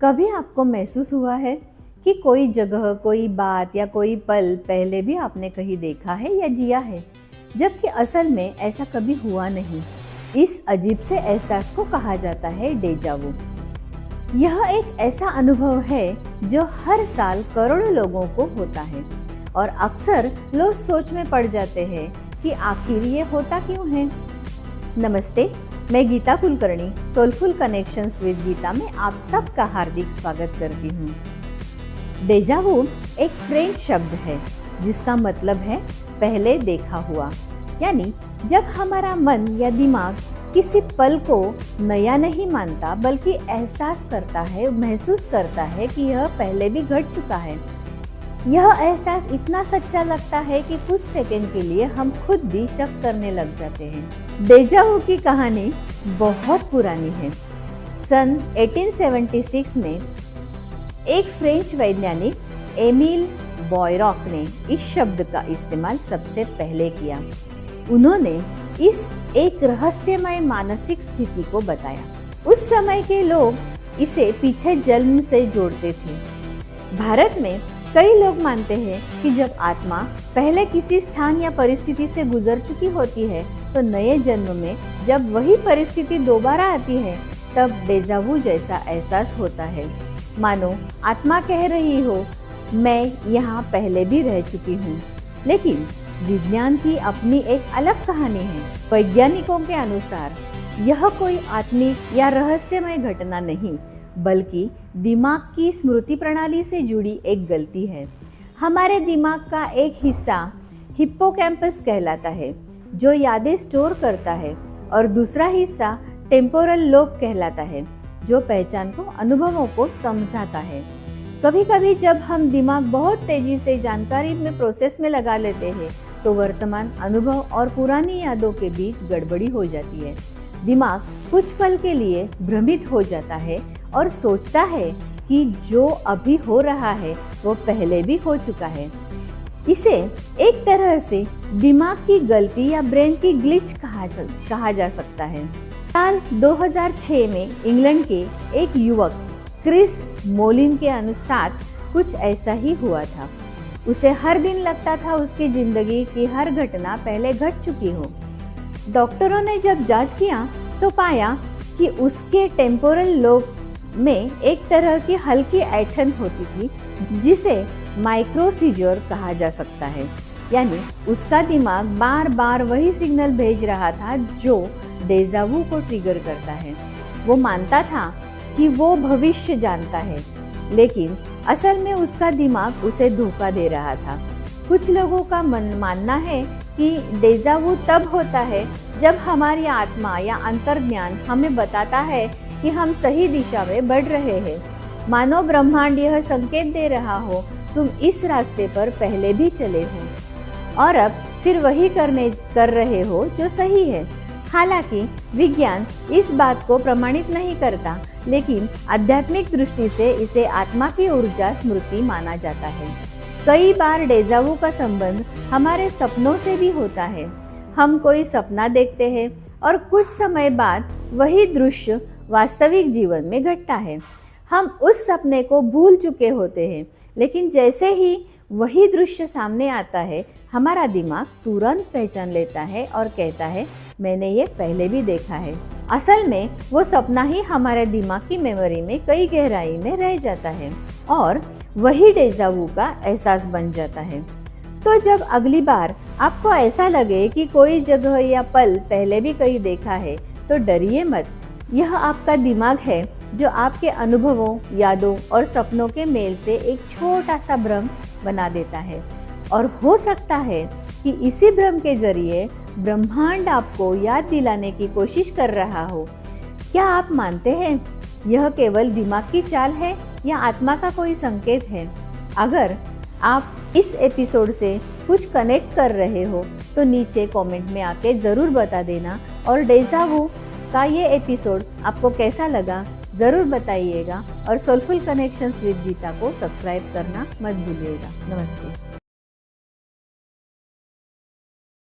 कभी आपको महसूस हुआ है कि कोई जगह, कोई बात या कोई पल पहले भी आपने कहीं देखा है या जिया है, जबकि असल में ऐसा कभी हुआ नहीं। इस अजीब से एहसास को कहा जाता है डेजा वू। यह एक ऐसा अनुभव है जो हर साल करोड़ों लोगों को होता है और अक्सर लोग सोच में पड़ जाते हैं कि आखिर ये होता क्यों है। नमस्ते, मैं Geeta Kulkarni soulful connections with Geeta में आप सबका हार्दिक स्वागत करती हूँ। डेजा वू एक फ्रेंच शब्द है जिसका मतलब है पहले देखा हुआ। यानी जब हमारा मन या दिमाग किसी पल को नया नहीं मानता बल्कि एहसास करता है, महसूस करता है कि यह पहले भी घट चुका है। यह एहसास इतना सच्चा लगता है कि कुछ सेकंड के लिए हम खुद भी शक करने लग जाते हैं। डेजा वू की कहानी बहुत पुरानी है। सन 1876 में एक फ्रेंच वैज्ञानिक एमिल बॉयरॉक ने इस शब्द का इस्तेमाल सबसे पहले किया। उन्होंने इस एक रहस्यमय मानसिक स्थिति को बताया। उस समय के लोग इसे पीछे जन्म से जोड़ते थे। भारत में कई लोग मानते हैं कि जब आत्मा पहले किसी स्थान या परिस्थिति से गुजर चुकी होती है तो नए जन्म में जब वही परिस्थिति दोबारा आती है तब डेजा वू जैसा एहसास होता है। मानो आत्मा कह रही हो, मैं यहाँ पहले भी रह चुकी हूँ। लेकिन विज्ञान की अपनी एक अलग कहानी है। वैज्ञानिकों के अनुसार यह कोई आत्मिक या रहस्यमय घटना नहीं बल्कि दिमाग की स्मृति प्रणाली से जुड़ी एक गलती है। हमारे दिमाग का एक हिस्सा हिप्पोकैम्पस कहलाता है जो यादें स्टोर करता है और दूसरा हिस्सा टेम्पोरल लोब कहलाता है जो पहचान को, अनुभवों को समझाता है। कभी कभी जब हम दिमाग बहुत तेजी से जानकारी में प्रोसेस में लगा लेते हैं तो वर्तमान अनुभव और पुरानी यादों के बीच गड़बड़ी हो जाती है। दिमाग कुछ पल के लिए भ्रमित हो जाता है और सोचता है कि जो अभी हो रहा है वो पहले भी हो चुका है। इसे एक तरह से दिमाग की गलती या ब्रेन की ग्लिच कहा जा सकता है। साल 2006 में इंग्लैंड के एक युवक क्रिस मोलिन के अनुसार कुछ ऐसा ही हुआ था। उसे हर दिन लगता था उसकी जिंदगी की हर घटना पहले घट चुकी हो। डॉक्टरों ने जब जांच किया तो पाया कि उसके टेम्पोरल लोब में एक तरह की हल्की ऐंठन होती थी जिसे माइक्रोसीजर कहा जा सकता है। यानी उसका दिमाग बार बार वही सिग्नल भेज रहा था जो डेजा वू को ट्रिगर करता है। वो मानता था कि वो भविष्य जानता है, लेकिन असल में उसका दिमाग उसे धोखा दे रहा था। कुछ लोगों का मानना है कि डेजा वू तब होता है जब हमारी आत्मा या अंतर्ज्ञान हमें बताता है कि हम सही दिशा में बढ़ रहे हैं। मानो ब्रह्मांड यह संकेत दे रहा हो, तुम इस रास्ते पर पहले भी चले हो और अब फिर वही कर रहे हो जो सही है। हालांकि विज्ञान इस बात को प्रमाणित नहीं करता, लेकिन आध्यात्मिक दृष्टि से इसे आत्मा की ऊर्जा स्मृति माना जाता है। कई बार डेजा वू का संबंध हमारे सपनों से भी होता है। हम कोई सपना देखते हैं और कुछ समय बाद वही दृश्य वास्तविक जीवन में घटता है। हम उस सपने को भूल चुके होते हैं, लेकिन जैसे ही वही दृश्य सामने आता है हमारा दिमाग तुरंत पहचान लेता है और कहता है, मैंने ये पहले भी देखा है। असल में वो सपना ही हमारे दिमाग की मेमोरी में कई गहराई में रह जाता है और वही डेजा वू का एहसास बन जाता है। तो जब अगली बार आपको ऐसा लगे कि कोई जगह या पल पहले भी कहीं देखा है तो डरिए मत। यह आपका दिमाग है जो आपके अनुभवों, यादों और सपनों के मेल से एक छोटा सा भ्रम बना देता है और हो सकता है कि इसी भ्रम के जरिए ब्रह्मांड आपको याद दिलाने की कोशिश कर रहा हो। क्या आप मानते हैं यह केवल दिमाग की चाल है या आत्मा का कोई संकेत है? अगर आप इस एपिसोड से कुछ कनेक्ट कर रहे हो तो नीचे कमेंट में आके ज़रूर बता देना और डेजा वू का ये एपिसोड आपको कैसा लगा ज़रूर बताइएगा और सोलफुल कनेक्शंस विद गीता को सब्सक्राइब करना मत भूलिएगा। नमस्ते।